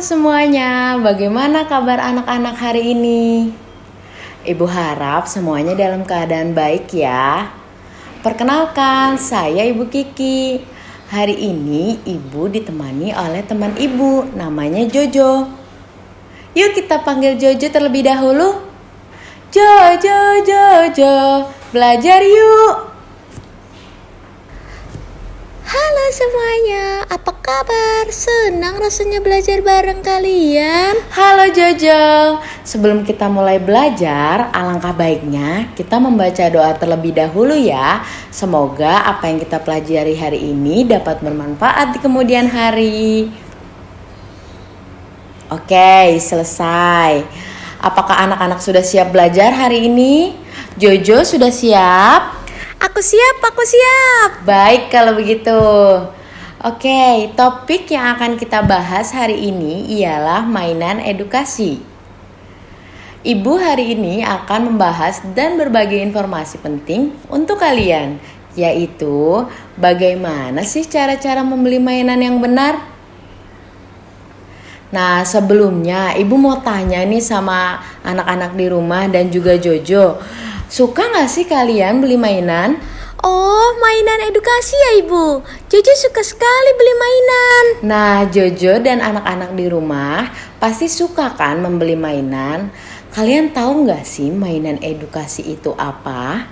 semuanya, bagaimana kabar anak-anak hari ini? Ibu harap semuanya dalam keadaan baik ya. Perkenalkan, saya Ibu Kiki. Hari ini Ibu ditemani oleh teman Ibu, namanya Jojo. Yuk kita panggil Jojo terlebih dahulu. Jojo, Jojo, belajar yuk. Halo semuanya, apa kabar? Senang rasanya belajar bareng kalian. Halo Jojo, sebelum kita mulai belajar, alangkah baiknya kita membaca doa terlebih dahulu ya. Semoga apa yang kita pelajari hari ini dapat bermanfaat di kemudian hari. Oke, selesai. Apakah anak-anak sudah siap belajar hari ini? Jojo sudah siap? Aku siap. Baik kalau begitu. Oke, topik yang akan kita bahas hari ini ialah mainan edukasi. Ibu hari ini akan membahas dan berbagi informasi penting untuk kalian, yaitu bagaimana sih cara-cara membeli mainan yang benar. Nah, sebelumnya Ibu mau tanya nih sama anak-anak di rumah dan juga Jojo. Suka gak sih kalian beli mainan? Oh, mainan edukasi ya Ibu. Jojo suka sekali beli mainan. Nah, Jojo dan anak-anak di rumah pasti suka kan membeli mainan. Kalian tahu gak sih mainan edukasi itu apa?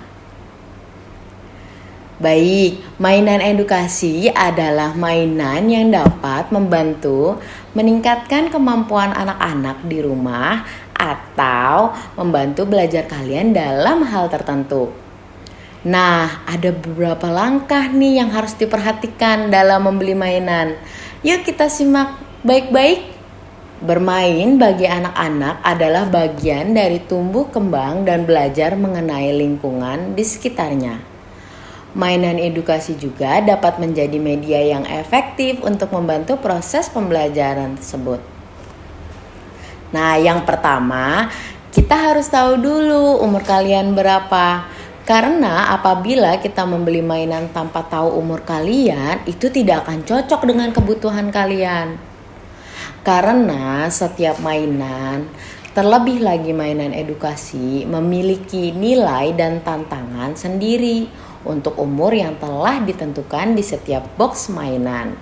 Baik, mainan edukasi adalah mainan yang dapat membantu meningkatkan kemampuan anak-anak di rumah atau membantu belajar kalian dalam hal tertentu. Nah, ada beberapa langkah nih yang harus diperhatikan dalam membeli mainan. Yuk kita simak baik-baik. Bermain bagi anak-anak adalah bagian dari tumbuh kembang dan belajar mengenai lingkungan di sekitarnya. Mainan edukasi juga dapat menjadi media yang efektif untuk membantu proses pembelajaran tersebut. Nah, yang pertama, kita harus tahu dulu umur kalian berapa. Karena apabila kita membeli mainan tanpa tahu umur kalian, itu tidak akan cocok dengan kebutuhan kalian. Karena setiap mainan, terlebih lagi mainan edukasi, memiliki nilai dan tantangan sendiri untuk umur yang telah ditentukan di setiap box mainan.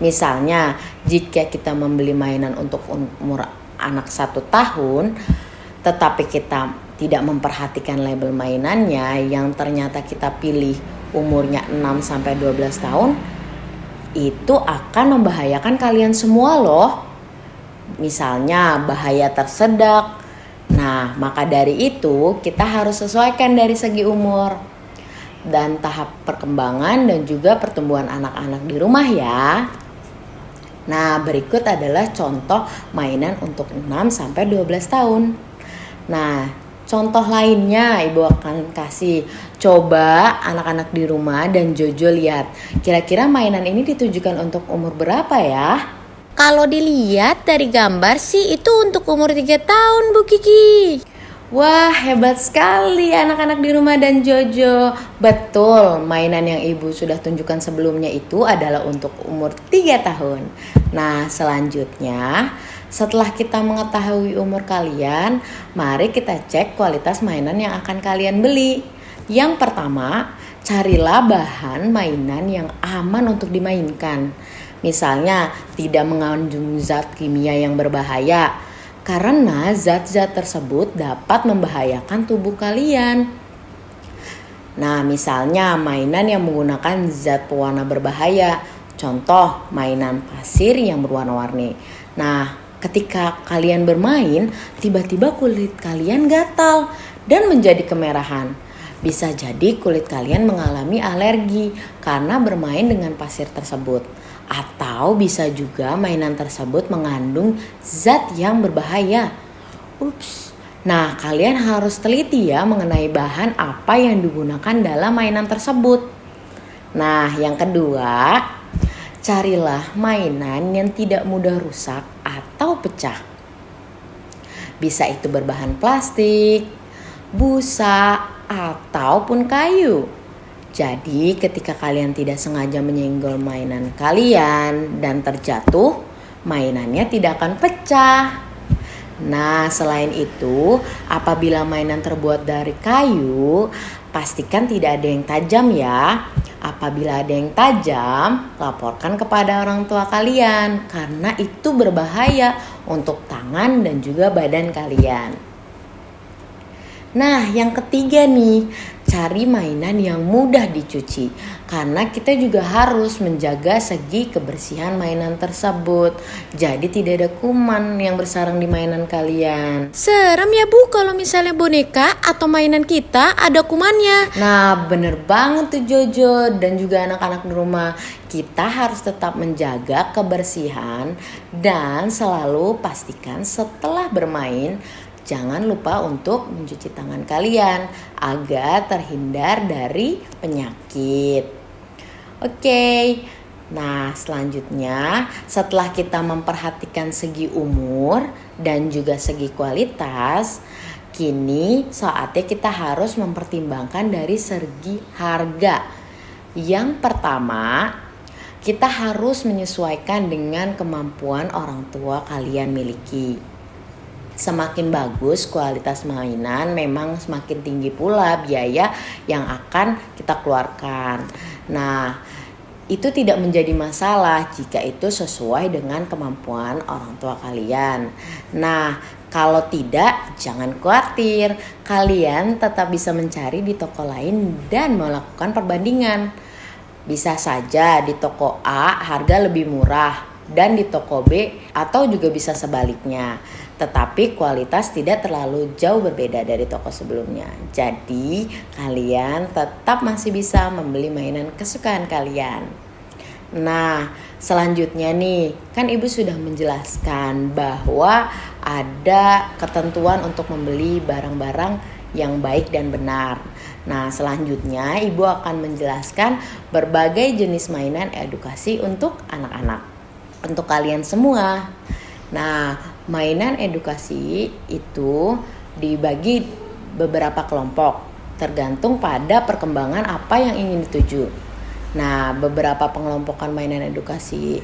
Misalnya, jika kita membeli mainan untuk umur anak 1 tahun, tetapi kita tidak memperhatikan label mainannya yang ternyata kita pilih umurnya 6-12 tahun, itu akan membahayakan kalian semua loh. Misalnya bahaya tersedak. Nah, maka dari itu kita harus sesuaikan dari segi umur dan tahap perkembangan dan juga pertumbuhan anak-anak di rumah ya. Nah, berikut adalah contoh mainan untuk 6-12 tahun. Nah, contoh lainnya Ibu akan kasih. Coba anak-anak di rumah dan Jojo lihat. Kira-kira mainan ini ditujukan untuk umur berapa ya? Kalau dilihat dari gambar sih itu untuk umur 3 tahun Bu Kiki. Wah, hebat sekali anak-anak di rumah dan Jojo. Betul, mainan yang Ibu sudah tunjukkan sebelumnya itu adalah untuk umur 3 tahun. Nah, selanjutnya setelah kita mengetahui umur kalian, mari kita cek kualitas mainan yang akan kalian beli. Yang pertama, carilah bahan mainan yang aman untuk dimainkan. Misalnya, tidak mengandung zat kimia yang berbahaya. Karena zat-zat tersebut dapat membahayakan tubuh kalian. Nah, misalnya mainan yang menggunakan zat pewarna berbahaya. Contoh, mainan pasir yang berwarna-warni. Nah, ketika kalian bermain, tiba-tiba kulit kalian gatal dan menjadi kemerahan. Bisa jadi kulit kalian mengalami alergi karena bermain dengan pasir tersebut. Atau bisa juga mainan tersebut mengandung zat yang berbahaya. Ups. Nah, kalian harus teliti ya mengenai bahan apa yang digunakan dalam mainan tersebut. Nah, yang kedua, carilah mainan yang tidak mudah rusak atau pecah. Bisa itu berbahan plastik, busa, ataupun kayu. Jadi ketika kalian tidak sengaja menyenggol mainan kalian dan terjatuh, mainannya tidak akan pecah. Nah, selain itu, apabila mainan terbuat dari kayu, pastikan tidak ada yang tajam ya. Apabila ada yang tajam, laporkan kepada orang tua kalian karena itu berbahaya untuk tangan dan juga badan kalian. Nah, yang ketiga nih, cari mainan yang mudah dicuci. Karena kita juga harus menjaga segi kebersihan mainan tersebut. Jadi tidak ada kuman yang bersarang di mainan kalian. Serem ya Bu kalau misalnya boneka atau mainan kita ada kumannya. Nah, bener banget tuh Jojo dan juga anak-anak di rumah. Kita harus tetap menjaga kebersihan dan selalu pastikan setelah bermain jangan lupa untuk mencuci tangan kalian agar terhindar dari penyakit. Oke, nah selanjutnya setelah kita memperhatikan segi umur dan juga segi kualitas, kini saatnya kita harus mempertimbangkan dari segi harga. Yang pertama, kita harus menyesuaikan dengan kemampuan orang tua kalian miliki. Semakin bagus kualitas mainan, memang semakin tinggi pula biaya yang akan kita keluarkan. Nah, itu tidak menjadi masalah jika itu sesuai dengan kemampuan orang tua kalian. Nah, kalau tidak, jangan khawatir. Kalian tetap bisa mencari di toko lain dan melakukan perbandingan. Bisa saja di toko A harga lebih murah dan di toko B atau juga bisa sebaliknya. Tetapi kualitas tidak terlalu jauh berbeda dari toko sebelumnya. Jadi kalian tetap masih bisa membeli mainan kesukaan kalian. Nah, selanjutnya nih, kan Ibu sudah menjelaskan bahwa ada ketentuan untuk membeli barang-barang yang baik dan benar. Nah, selanjutnya Ibu akan menjelaskan berbagai jenis mainan edukasi untuk anak-anak. Untuk kalian semua. Nah, mainan edukasi itu dibagi beberapa kelompok tergantung pada perkembangan apa yang ingin dituju. Nah, beberapa pengelompokan mainan edukasi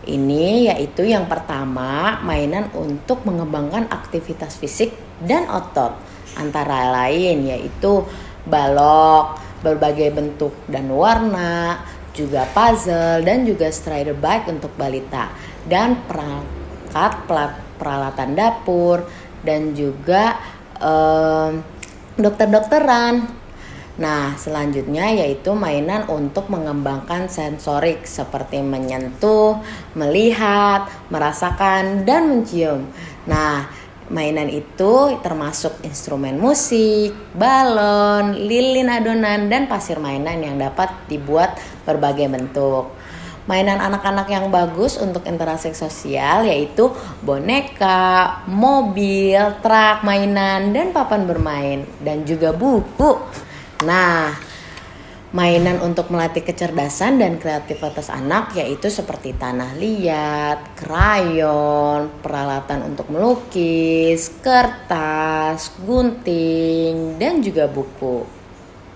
ini yaitu yang pertama, mainan untuk mengembangkan aktivitas fisik dan otot. Antara lain yaitu balok, berbagai bentuk dan warna, juga puzzle dan juga strider bike untuk balita dan peralatan dapur dan juga dokter-dokteran. Nah, selanjutnya yaitu mainan untuk mengembangkan sensorik seperti menyentuh, melihat, merasakan, dan mencium. Nah, mainan itu termasuk instrumen musik, balon, lilin adonan, dan pasir mainan yang dapat dibuat berbagai bentuk. Mainan anak-anak yang bagus untuk interaksi sosial yaitu boneka, mobil, truk mainan, dan papan bermain, dan juga buku. Nah, mainan untuk melatih kecerdasan dan kreativitas anak yaitu seperti tanah liat, krayon, peralatan untuk melukis, kertas, gunting, dan juga buku.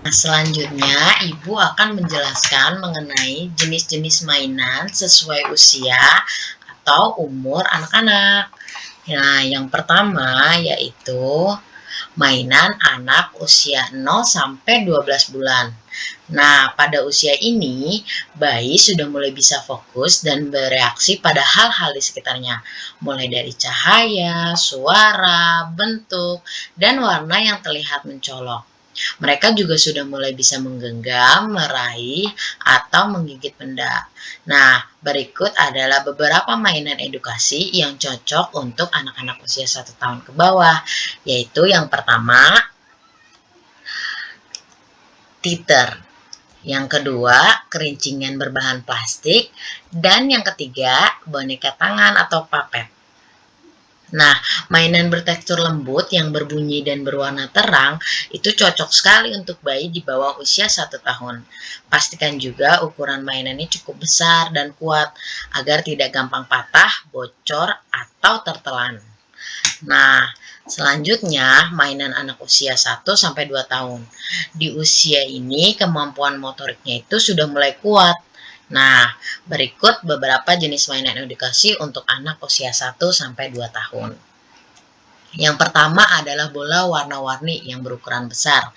Nah, selanjutnya Ibu akan menjelaskan mengenai jenis-jenis mainan sesuai usia atau umur anak-anak. Nah, yang pertama yaitu mainan anak usia 0 sampai 12 bulan. Nah, pada usia ini, bayi sudah mulai bisa fokus dan bereaksi pada hal-hal di sekitarnya, mulai dari cahaya, suara, bentuk, dan warna yang terlihat mencolok. Mereka juga sudah mulai bisa menggenggam, meraih, atau menggigit benda. Nah, berikut adalah beberapa mainan edukasi yang cocok untuk anak-anak usia 1 tahun ke bawah, yaitu yang pertama, teeter. Yang kedua, kerincingan berbahan plastik. Dan yang ketiga, boneka tangan atau puppet. Nah, mainan bertekstur lembut yang berbunyi dan berwarna terang itu cocok sekali untuk bayi di bawah usia 1 tahun. Pastikan juga ukuran mainannya cukup besar dan kuat agar tidak gampang patah, bocor, atau tertelan. Nah, selanjutnya mainan anak usia 1 sampai 2 tahun. Di usia ini kemampuan motoriknya itu sudah mulai kuat. Nah, berikut beberapa jenis mainan edukasi untuk anak usia 1-2 tahun. Yang pertama adalah bola warna-warni yang berukuran besar.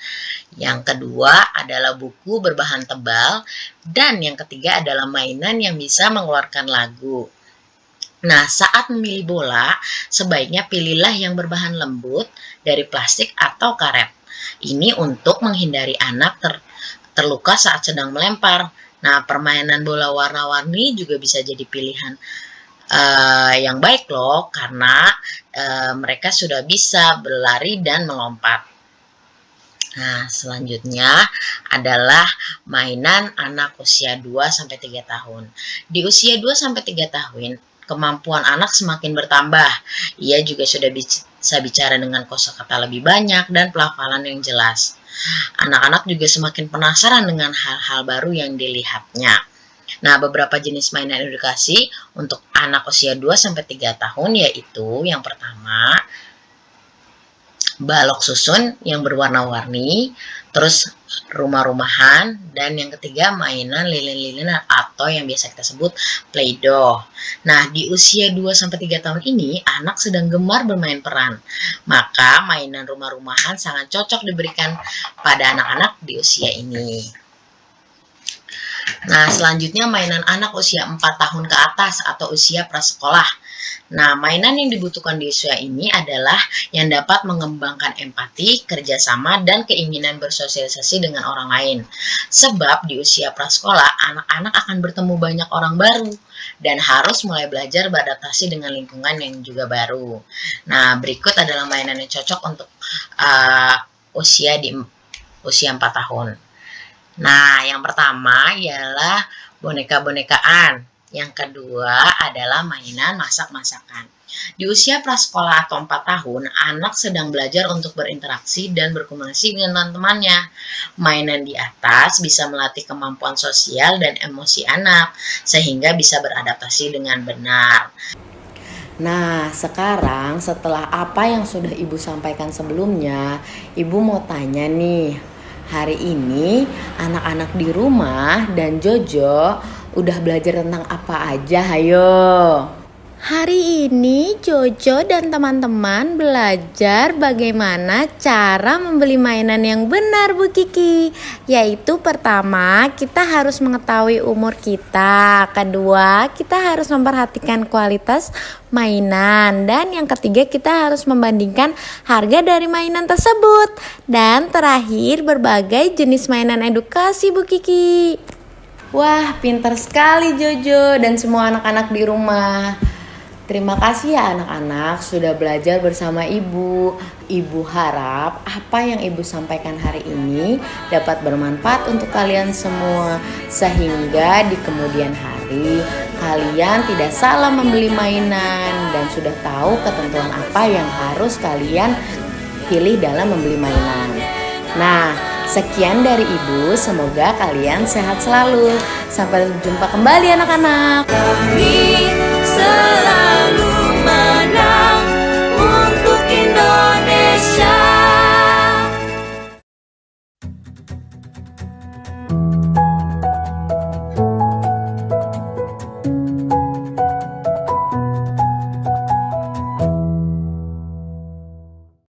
Yang kedua adalah buku berbahan tebal. Dan yang ketiga adalah mainan yang bisa mengeluarkan lagu. Nah, saat memilih bola, sebaiknya pilihlah yang berbahan lembut dari plastik atau karet. Ini untuk menghindari anak terluka saat sedang melempar. Nah, permainan bola warna-warni juga bisa jadi pilihan yang baik loh, karena mereka sudah bisa berlari dan melompat. Nah, selanjutnya adalah mainan anak usia 2-3 tahun. Di usia 2-3 tahun, kemampuan anak semakin bertambah. Ia juga sudah bisa bicara dengan kosakata lebih banyak dan pelafalan yang jelas. Anak-anak juga semakin penasaran dengan hal-hal baru yang dilihatnya. Nah, beberapa jenis mainan edukasi untuk anak usia 2-3 tahun yaitu yang pertama, balok susun yang berwarna-warni, terus rumah-rumahan, dan yang ketiga mainan lilin-lilinan atau yang biasa kita sebut Play-Doh. Nah, di usia 2-3 tahun ini anak sedang gemar bermain peran. Maka mainan rumah-rumahan sangat cocok diberikan pada anak-anak di usia ini. Nah, selanjutnya mainan anak usia 4 tahun ke atas atau usia prasekolah. Nah, mainan yang dibutuhkan di usia ini adalah yang dapat mengembangkan empati, kerjasama, dan keinginan bersosialisasi dengan orang lain. Sebab di usia prasekolah, anak-anak akan bertemu banyak orang baru dan harus mulai belajar beradaptasi dengan lingkungan yang juga baru. Nah, berikut adalah mainan yang cocok untuk usia 4 tahun. Nah, yang pertama ialah boneka-bonekaan. Yang kedua adalah mainan masak-masakan. Di usia prasekolah atau 4 tahun, anak sedang belajar untuk berinteraksi dan berkomunikasi dengan teman-temannya. Mainan di atas bisa melatih kemampuan sosial dan emosi anak, sehingga bisa beradaptasi dengan benar. Nah, sekarang setelah apa yang sudah Ibu sampaikan sebelumnya, Ibu mau tanya nih, hari ini anak-anak di rumah dan Jojo udah belajar tentang apa aja? Hayo. Hari ini Jojo dan teman-teman belajar bagaimana cara membeli mainan yang benar, Bu Kiki. Yaitu pertama, kita harus mengetahui umur kita. Kedua, kita harus memperhatikan kualitas mainan. Dan yang ketiga, kita harus membandingkan harga dari mainan tersebut. Dan terakhir, berbagai jenis mainan edukasi, Bu Kiki. Wah, pintar sekali Jojo dan semua anak-anak di rumah. Terima kasih ya anak-anak sudah belajar bersama Ibu. Ibu harap apa yang Ibu sampaikan hari ini dapat bermanfaat untuk kalian semua. Sehingga di kemudian hari kalian tidak salah membeli mainan dan sudah tahu ketentuan apa yang harus kalian pilih dalam membeli mainan. Nah, sekian dari Ibu, semoga kalian sehat selalu. Sampai jumpa kembali anak-anak.